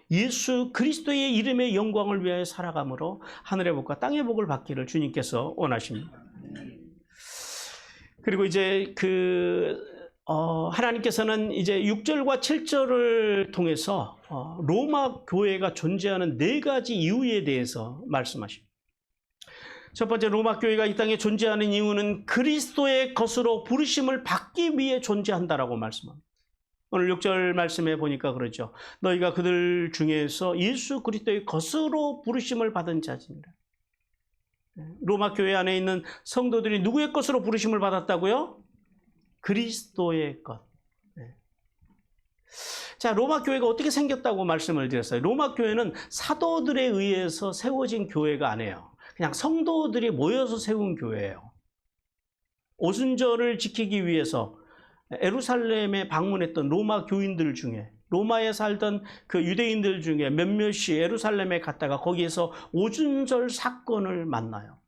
예수 그리스도의 이름의 영광을 위하여 살아감으로 하늘의 복과 땅의 복을 받기를 주님께서 원하십니다. 그리고 이제 하나님께서는 이제 6절과 7절을 통해서 로마 교회가 존재하는 4가지 이유에 대해서 말씀하십니다. 첫 번째, 로마 교회가 이 땅에 존재하는 이유는 그리스도의 것으로 부르심을 받기 위해 존재한다라고 말씀합니다. 오늘 6절 말씀해 보니까 그러죠. 너희가 그들 중에서 예수 그리스도의 것으로 부르심을 받은 자지니라. 로마 교회 안에 있는 성도들이 누구의 것으로 부르심을 받았다고요? 그리스도의 것. 자, 로마 교회가 어떻게 생겼다고 말씀을 드렸어요. 로마 교회는 사도들에 의해서 세워진 교회가 아니에요. 그냥 성도들이 모여서 세운 교회예요. 오순절을 지키기 위해서 예루살렘에 방문했던 로마 교인들 중에 로마에 살던 그 유대인들 중에 몇몇이 예루살렘에 갔다가 거기에서 오순절 사건을 만나요.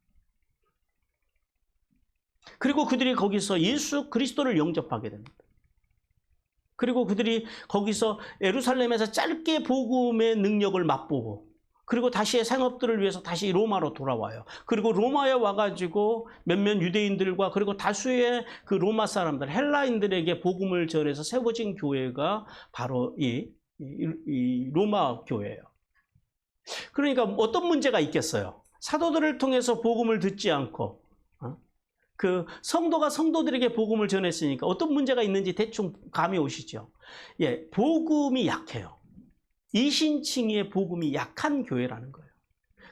그리고 그들이 거기서 예수 그리스도를 영접하게 됩니다. 그리고 그들이 거기서 예루살렘에서 짧게 복음의 능력을 맛보고 그리고 다시의 생업들을 위해서 다시 로마로 돌아와요. 그리고 로마에 와가지고 몇몇 유대인들과 그리고 다수의 그 로마 사람들, 헬라인들에게 복음을 전해서 세워진 교회가 바로 이 로마 교회예요. 그러니까 어떤 문제가 있겠어요? 사도들을 통해서 복음을 듣지 않고 그 성도가 성도들에게 복음을 전했으니까 어떤 문제가 있는지 대충 감이 오시죠? 예, 복음이 약해요. 이신칭의 복음이 약한 교회라는 거예요.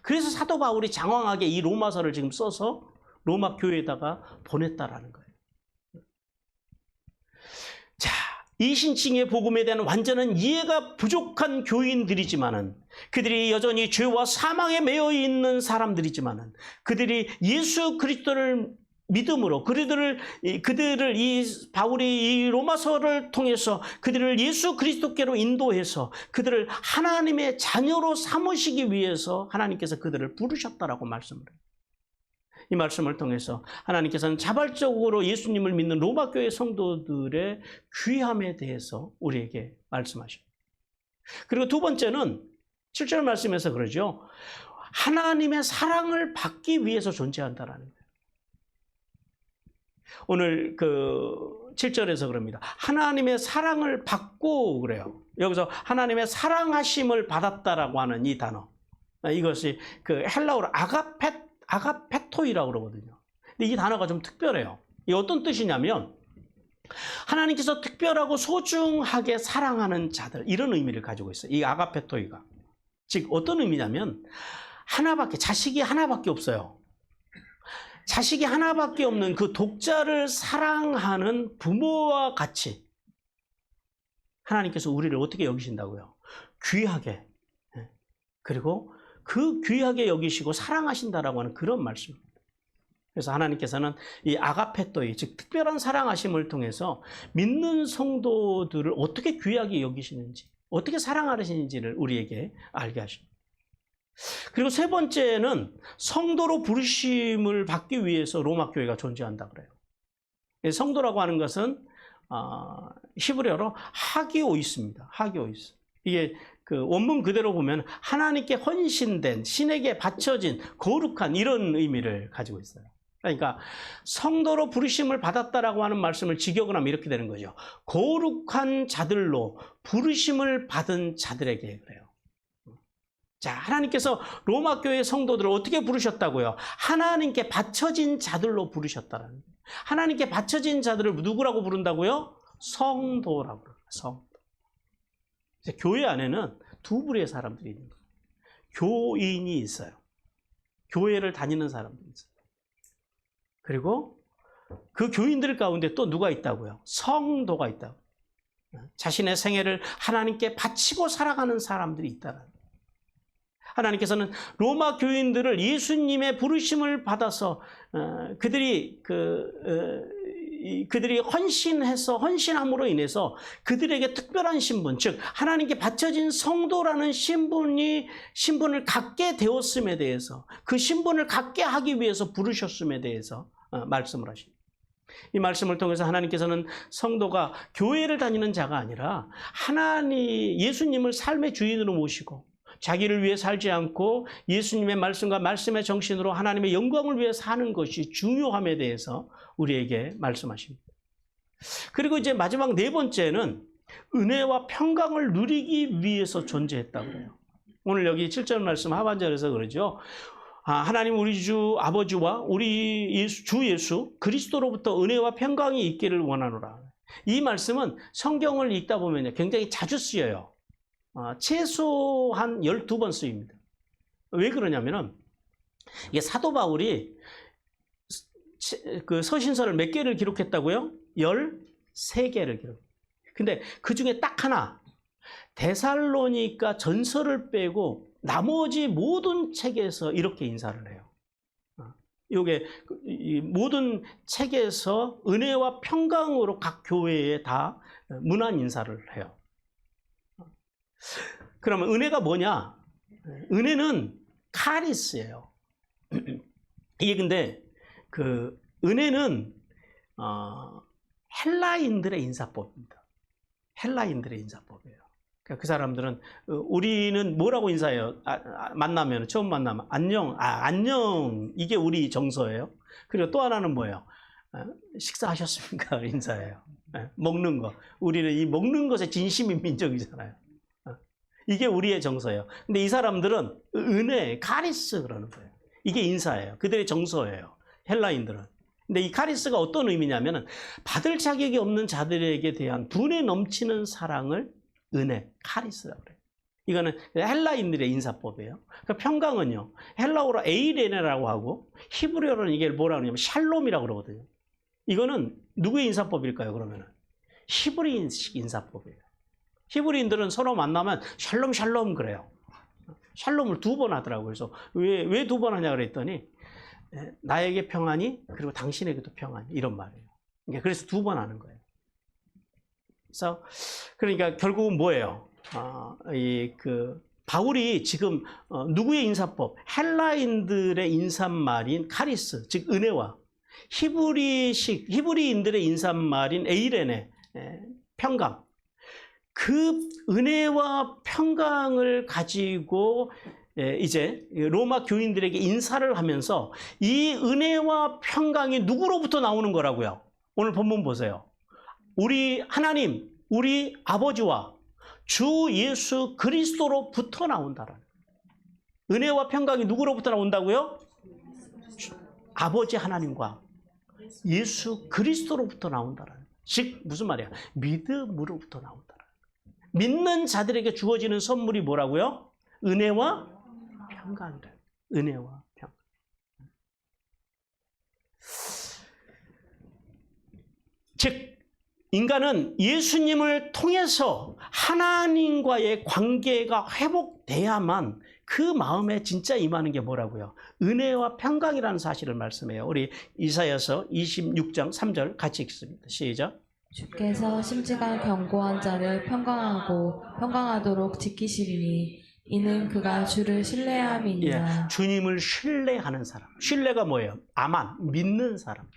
그래서 사도 바울이 장황하게 이 로마서를 지금 써서 로마 교회에다가 보냈다라는 거예요. 자, 이신칭의 복음에 대한 완전한 이해가 부족한 교인들이지만은 그들이 여전히 죄와 사망에 매여 있는 사람들이지만은 그들이 예수 그리스도를 믿음으로 그들을 바울이 이 로마서를 통해서 그들을 예수 그리스도께로 인도해서 그들을 하나님의 자녀로 삼으시기 위해서 하나님께서 그들을 부르셨다라고 말씀을 해요. 이 말씀을 통해서 하나님께서는 자발적으로 예수님을 믿는 로마 교회 성도들의 귀함에 대해서 우리에게 말씀하십니다. 그리고 두 번째는 7절 말씀에서 그러죠. 하나님의 사랑을 받기 위해서 존재한다라는 거예요. 오늘 그 7절에서 그럽니다. 하나님의 사랑을 받고 그래요. 여기서 하나님의 사랑하심을 받았다라고 하는 이 단어. 이것이 그 헬라어로 아가페토이라고 그러거든요. 근데 이 단어가 좀 특별해요. 이 어떤 뜻이냐면 하나님께서 특별하고 소중하게 사랑하는 자들 이런 의미를 가지고 있어요. 이 아가페토이가. 즉 어떤 의미냐면 자식이 하나밖에 없어요. 자식이 하나밖에 없는 그 독자를 사랑하는 부모와 같이 하나님께서 우리를 어떻게 여기신다고요? 귀하게. 그리고 그 귀하게 여기시고 사랑하신다라고 하는 그런 말씀입니다. 그래서 하나님께서는 이 아가페토이, 즉 특별한 사랑하심을 통해서 믿는 성도들을 어떻게 귀하게 여기시는지, 어떻게 사랑하시는지를 우리에게 알게 하십니다. 그리고 세 번째는 성도로 부르심을 받기 위해서 로마 교회가 존재한다 그래요. 성도라고 하는 것은 히브리어로 하기오이스입니다. 하기오이스. 이게 그 원문 그대로 보면 하나님께 헌신된, 신에게 바쳐진 거룩한 이런 의미를 가지고 있어요. 그러니까 성도로 부르심을 받았다라고 하는 말씀을 직역을 하면 이렇게 되는 거죠. 거룩한 자들로 부르심을 받은 자들에게 그래요. 자, 하나님께서 로마 교회 성도들을 어떻게 부르셨다고요? 하나님께 바쳐진 자들로 부르셨다라는 거예요. 하나님께 바쳐진 자들을 누구라고 부른다고요? 성도라고 그래요. 성도. 이제 교회 안에는 두 부류의 사람들이 있는 거예요. 교인이 있어요. 교회를 다니는 사람들이 있어요. 그리고 그 교인들 가운데 또 누가 있다고요? 성도가 있다고. 자신의 생애를 하나님께 바치고 살아가는 사람들이 있다는 거예요. 하나님께서는 로마 교인들을 예수님의 부르심을 받아서 그들이 헌신함으로 인해서 그들에게 특별한 신분, 즉 하나님께 바쳐진 성도라는 신분을 갖게 되었음에 대해서, 그 신분을 갖게 하기 위해서 부르셨음에 대해서 말씀을 하십니다. 이 말씀을 통해서 하나님께서는 성도가 교회를 다니는 자가 아니라 예수님을 삶의 주인으로 모시고 자기를 위해 살지 않고 예수님의 말씀과 말씀의 정신으로 하나님의 영광을 위해 사는 것이 중요함에 대해서 우리에게 말씀하십니다. 그리고 이제 마지막 네 번째는 은혜와 평강을 누리기 위해서 존재했다고 해요. 오늘 여기 7절 말씀 하반절에서 그러죠. 하나님 우리 주 아버지와 우리 주 예수 그리스도로부터 은혜와 평강이 있기를 원하노라. 이 말씀은 성경을 읽다 보면 굉장히 자주 쓰여요. 최소한 12번 쓰입니다. 왜 그러냐면은 이게 사도 바울이 그 서신서를 몇 개를 기록했다고요? 13개를 기록. 근데 그 중에 딱 하나, 데살로니가 전서를 빼고 나머지 모든 책에서 이렇게 인사를 해요. 이게 모든 책에서 은혜와 평강으로 각 교회에 다 문안 인사를 해요. 그러면 은혜가 뭐냐? 은혜는 카리스예요. 이게 근데 그 은혜는 헬라인들의 인사법입니다. 헬라인들의 인사법이에요. 그러니까 그 사람들은 우리는 뭐라고 인사해요? 만나면 처음 만나면 안녕 이게 우리 정서예요. 그리고 또 하나는 뭐예요? 식사하셨습니까? 인사예요. 먹는 거. 우리는 이 먹는 것에 진심인 민족이잖아요. 이게 우리의 정서예요. 근데 이 사람들은 은혜, 카리스 그러는 거예요. 이게 인사예요. 그들의 정서예요. 헬라인들은. 근데 이 카리스가 어떤 의미냐면은 받을 자격이 없는 자들에게 대한 분에 넘치는 사랑을 은혜, 카리스라고 그래요. 이거는 헬라인들의 인사법이에요. 그 평강은요, 헬라어로 에이레네라고 하고 히브리어로는 이게 뭐라고 하냐면 샬롬이라고 그러거든요. 이거는 누구의 인사법일까요, 그러면은? 히브리인식 인사법이에요. 히브리인들은 서로 만나면 샬롬 샬롬 그래요. 샬롬을 2번 하더라고요. 그래서 왜 2번 하냐 그랬더니 나에게 평안이 그리고 당신에게도 평안이 이런 말이에요. 그래서 2번 하는 거예요. 그래서 그러니까 결국은 뭐예요? 바울이 지금 누구의 인사법? 헬라인들의 인사말인 카리스, 즉 은혜와 히브리인들의 인사말인 에이레네, 평강. 그 은혜와 평강을 가지고 이제 로마 교인들에게 인사를 하면서 이 은혜와 평강이 누구로부터 나오는 거라고요? 오늘 본문 보세요. 우리 하나님, 우리 아버지와 주 예수 그리스도로부터 나온다라는 거예요. 은혜와 평강이 누구로부터 나온다고요? 아버지 하나님과 예수 그리스도로부터 나온다라는 거예요. 즉 무슨 말이야? 믿음으로부터 나온다라는 거예요. 믿는 자들에게 주어지는 선물이 뭐라고요? 은혜와 평강이래요. 은혜와 평강. 즉 인간은 예수님을 통해서 하나님과의 관계가 회복돼야만 그 마음에 진짜 임하는 게 뭐라고요? 은혜와 평강이라는 사실을 말씀해요. 우리 이사야서 26장 3절 같이 읽습니다. 시작. 주께서 심지가 견고한 자를 평강하도록 지키시리니 이는 그가 주를 신뢰함이니라. 예, 주님을 신뢰하는 사람. 신뢰가 뭐예요? 아만, 믿는 사람.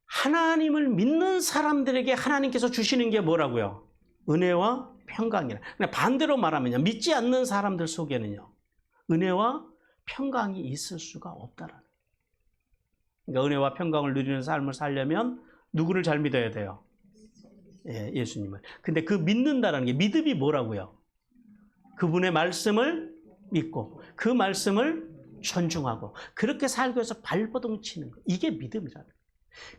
하나님을 믿는 사람들에게 하나님께서 주시는 게 뭐라고요? 은혜와 평강이라. 반대로 말하면요, 믿지 않는 사람들 속에는요, 은혜와 평강이 있을 수가 없다라는 거예요. 그러니까 은혜와 평강을 누리는 삶을 살려면 누구를 잘 믿어야 돼요? 예, 예수님을. 근데 그 믿는다라는 게 믿음이 뭐라고요? 그분의 말씀을 믿고 그 말씀을 존중하고 그렇게 살기 위해서 발버둥 치는 거. 이게 믿음이라는 거예요.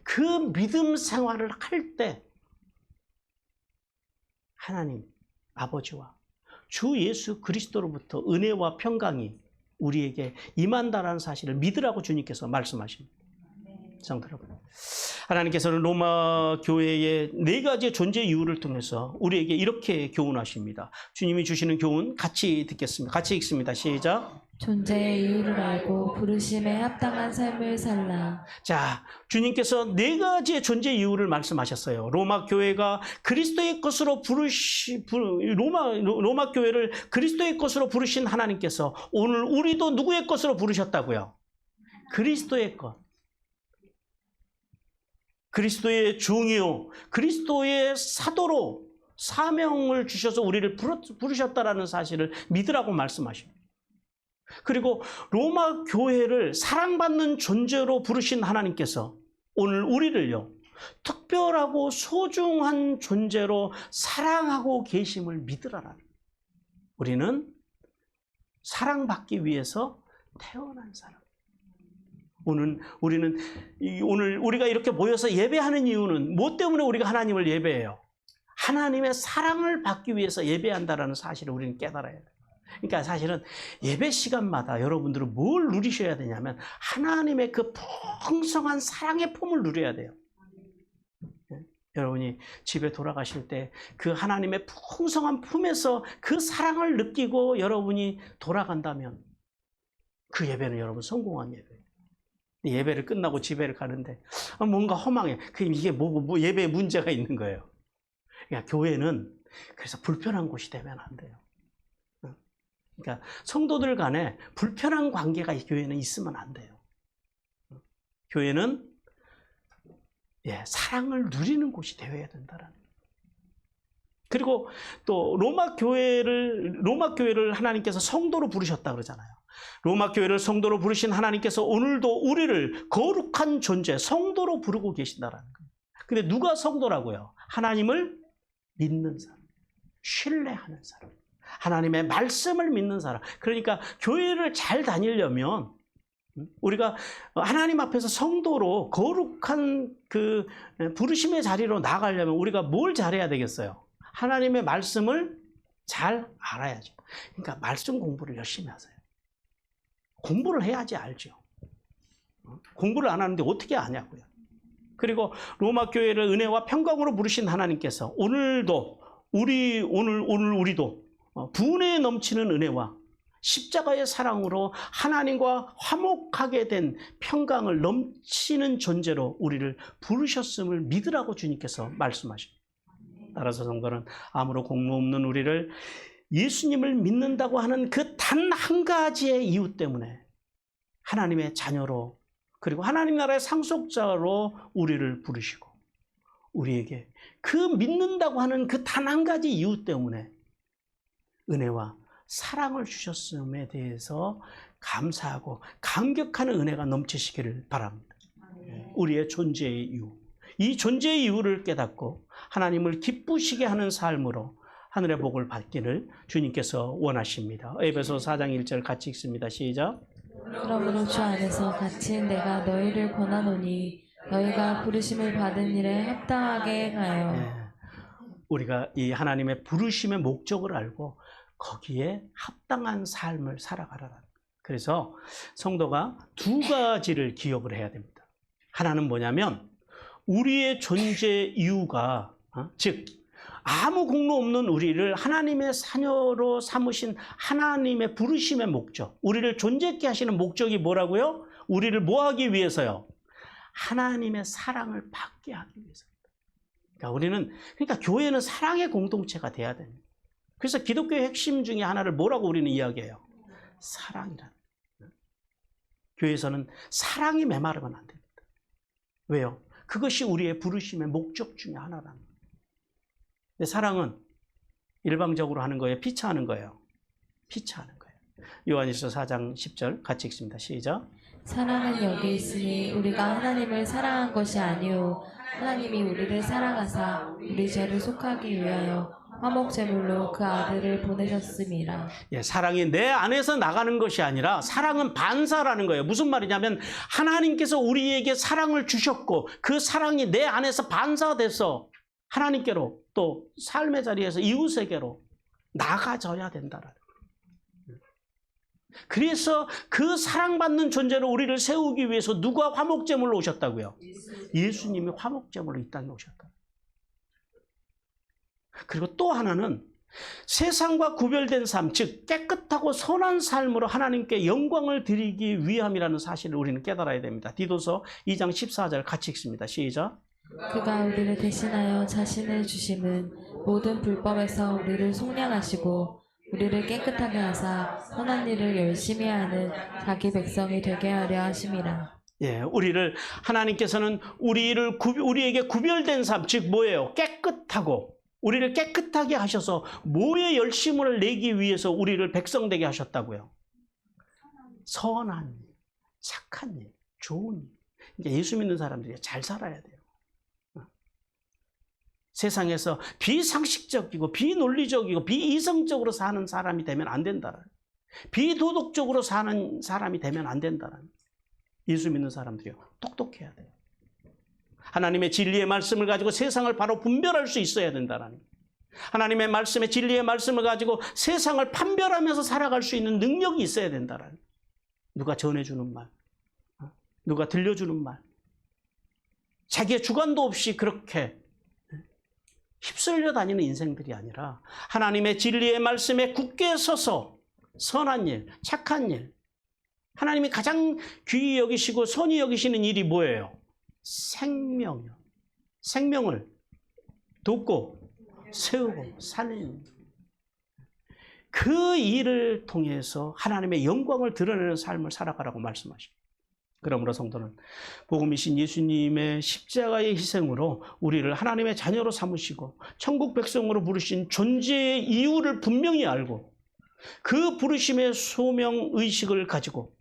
그 믿음 생활을 할 때 하나님 아버지와 주 예수 그리스도로부터 은혜와 평강이 우리에게 임한다라는 사실을 믿으라고 주님께서 말씀하십니다. 성도 여러분, 하나님께서는 로마 교회의 4가지의 존재 이유를 통해서 우리에게 이렇게 교훈하십니다. 주님이 주시는 교훈 같이 듣겠습니다. 같이 읽습니다. 시작. 존재의 이유를 알고 부르심에 합당한 삶을 살라. 자, 주님께서 4가지의 존재 이유를 말씀하셨어요. 로마 교회가 그리스도의 것으로 로마 교회를 그리스도의 것으로 부르신 하나님께서 오늘 우리도 누구의 것으로 부르셨다고요? 그리스도의 것. 그리스도의 종이요, 그리스도의 사도로 사명을 주셔서 우리를 부르셨다라는 사실을 믿으라고 말씀하십니다. 그리고 로마 교회를 사랑받는 존재로 부르신 하나님께서 오늘 우리를요, 특별하고 소중한 존재로 사랑하고 계심을 믿으라라는 거예요. 우리는 사랑받기 위해서 태어난 사람. 오늘 우리가 이렇게 모여서 예배하는 이유는 뭐 때문에 우리가 하나님을 예배해요? 하나님의 사랑을 받기 위해서 예배한다라는 사실을 우리는 깨달아야 돼요. 그러니까 사실은 예배 시간마다 여러분들은 뭘 누리셔야 되냐면 하나님의 그 풍성한 사랑의 품을 누려야 돼요. 여러분이 집에 돌아가실 때 그 하나님의 풍성한 품에서 그 사랑을 느끼고 여러분이 돌아간다면 그 예배는 여러분 성공한 예배예요. 예배를 끝나고 집에를 가는데 뭔가 허망해. 이게 뭐 예배에 문제가 있는 거예요. 그러니까 교회는 그래서 불편한 곳이 되면 안 돼요. 그러니까 성도들 간에 불편한 관계가 교회는 있으면 안 돼요. 교회는 사랑을 누리는 곳이 되어야 된다라는 거예요. 그리고 또 로마 교회를 하나님께서 성도로 부르셨다 그러잖아요. 로마 교회를 성도로 부르신 하나님께서 오늘도 우리를 거룩한 존재, 성도로 부르고 계신다라는 거예요. 근데 누가 성도라고요? 하나님을 믿는 사람, 신뢰하는 사람, 하나님의 말씀을 믿는 사람. 그러니까 교회를 잘 다니려면 우리가 하나님 앞에서 성도로 거룩한 그 부르심의 자리로 나가려면 우리가 뭘 잘해야 되겠어요? 하나님의 말씀을 잘 알아야죠. 그러니까 말씀 공부를 열심히 하세요. 공부를 해야지 알죠. 공부를 안 하는데 어떻게 아냐고요. 그리고 로마 교회를 은혜와 평강으로 부르신 하나님께서 오늘도 우리도 분에 넘치는 은혜와 십자가의 사랑으로 하나님과 화목하게 된 평강을 넘치는 존재로 우리를 부르셨음을 믿으라고 주님께서 말씀하십니다. 따라서 성도는 아무런 공로 없는 우리를 예수님을 믿는다고 하는 그 단 한 가지의 이유 때문에 하나님의 자녀로 그리고 하나님 나라의 상속자로 우리를 부르시고 우리에게 그 믿는다고 하는 그 단 한 가지 이유 때문에 은혜와 사랑을 주셨음에 대해서 감사하고 감격하는 은혜가 넘치시기를 바랍니다. 우리의 존재의 이유, 이 존재의 이유를 깨닫고 하나님을 기쁘시게 하는 삶으로 하늘의 복을 받기를 주님께서 원하십니다. 에베소 4장 1절 같이 읽습니다. 시작. 그러므로 주 안에서 갇힌 내가 너희를 권하노니 너희가 부르심을 받은 일에 합당하게 하여. 우리가 이 하나님의 부르심의 목적을 알고 거기에 합당한 삶을 살아가라. 그래서 성도가 2가지를 기억을 해야 됩니다. 하나는 뭐냐면 우리의 존재 이유가 즉 아무 공로 없는 우리를 하나님의 자녀로 삼으신 하나님의 부르심의 목적, 우리를 존재케 하시는 목적이 뭐라고요? 우리를 뭐 하기 위해서요? 하나님의 사랑을 받게 하기 위해서입니다. 그러니까 교회는 사랑의 공동체가 돼야 됩니다. 그래서 기독교의 핵심 중에 하나를 뭐라고 우리는 이야기해요? 사랑이라는 거예요. 교회에서는 사랑이 메마르면 안 됩니다. 왜요? 그것이 우리의 부르심의 목적 중에 하나라는 거예요. 근데 사랑은 일방적으로 하는 거예요? 피차하는 거예요? 피차하는 거예요. 요한일서 4장 10절 같이 읽습니다. 시작. 사랑은 여기 있으니 우리가 하나님을 사랑한 것이 아니오 하나님이 우리를 사랑하사 우리 죄를 속하기 위하여 화목제물로 그 아들을 보내셨음이라. 예, 사랑이 내 안에서 나가는 것이 아니라 사랑은 반사라는 거예요. 무슨 말이냐면 하나님께서 우리에게 사랑을 주셨고 그 사랑이 내 안에서 반사돼서 하나님께로 또 삶의 자리에서 이웃에게로 나가져야 된다라는 거예요. 그래서 그 사랑받는 존재로 우리를 세우기 위해서 누가 화목제물로 오셨다고요? 예수님이 화목제물로 이 땅에 오셨다. 그리고 또 하나는 세상과 구별된 삶, 즉 깨끗하고 선한 삶으로 하나님께 영광을 드리기 위함이라는 사실을 우리는 깨달아야 됩니다. 디도서 2장 14절 같이 읽습니다. 시작. 그가 우리를 대신하여 자신을 주심은 모든 불법에서 우리를 속량하시고 우리를 깨끗하게 하사 선한 일을 열심히 하는 자기 백성이 되게 하려 하심이라. 예, 우리를 하나님께서는 우리에게 구별된 삶, 즉 뭐예요? 깨끗하고 우리를 깨끗하게 하셔서 뭐에 열심을 내기 위해서 우리를 백성 되게 하셨다고요? 선한 일, 착한 일, 좋은 일. 그러니까 예수 믿는 사람들이 잘 살아야 돼요. 세상에서 비상식적이고 비논리적이고 비이성적으로 사는 사람이 되면 안 된다. 비도덕적으로 사는 사람이 되면 안 된다. 예수 믿는 사람들이요. 똑똑해야 돼요. 하나님의 진리의 말씀을 가지고 세상을 바로 분별할 수 있어야 된다는 하나님의 말씀의 진리의 말씀을 가지고 세상을 판별하면서 살아갈 수 있는 능력이 있어야 된다는 누가 전해주는 말, 누가 들려주는 말, 자기의 주관도 없이 그렇게 휩쓸려 다니는 인생들이 아니라 하나님의 진리의 말씀에 굳게 서서 선한 일, 착한 일, 하나님이 가장 귀히 여기시고 선히 여기시는 일이 뭐예요? 생명이요. 생명을 돕고 세우고 살리는 그 일을 통해서 하나님의 영광을 드러내는 삶을 살아가라고 말씀하십니다. 그러므로 성도는 복음이신 예수님의 십자가의 희생으로 우리를 하나님의 자녀로 삼으시고 천국 백성으로 부르신 존재의 이유를 분명히 알고 그 부르심의 소명의식을 가지고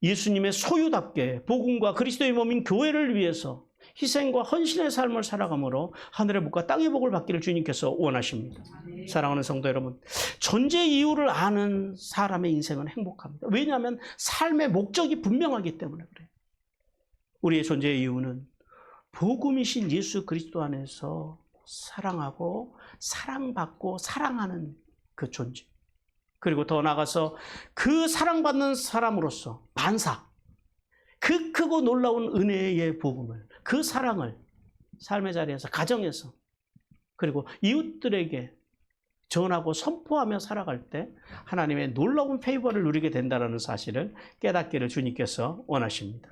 예수님의 소유답게 복음과 그리스도의 몸인 교회를 위해서 희생과 헌신의 삶을 살아감으로 하늘의 복과 땅의 복을 받기를 주님께서 원하십니다. 사랑하는 성도 여러분, 존재 이유를 아는 사람의 인생은 행복합니다. 왜냐하면 삶의 목적이 분명하기 때문에 그래요. 우리의 존재의 이유는 복음이신 예수 그리스도 안에서 사랑하고 사랑받고 사랑하는 그 존재, 그리고 더 나아가서 그 사랑받는 사람으로서 반사, 그 크고 놀라운 은혜의 복음을, 그 사랑을 삶의 자리에서, 가정에서, 그리고 이웃들에게 전하고 선포하며 살아갈 때 하나님의 놀라운 페이버를 누리게 된다는 사실을 깨닫기를 주님께서 원하십니다.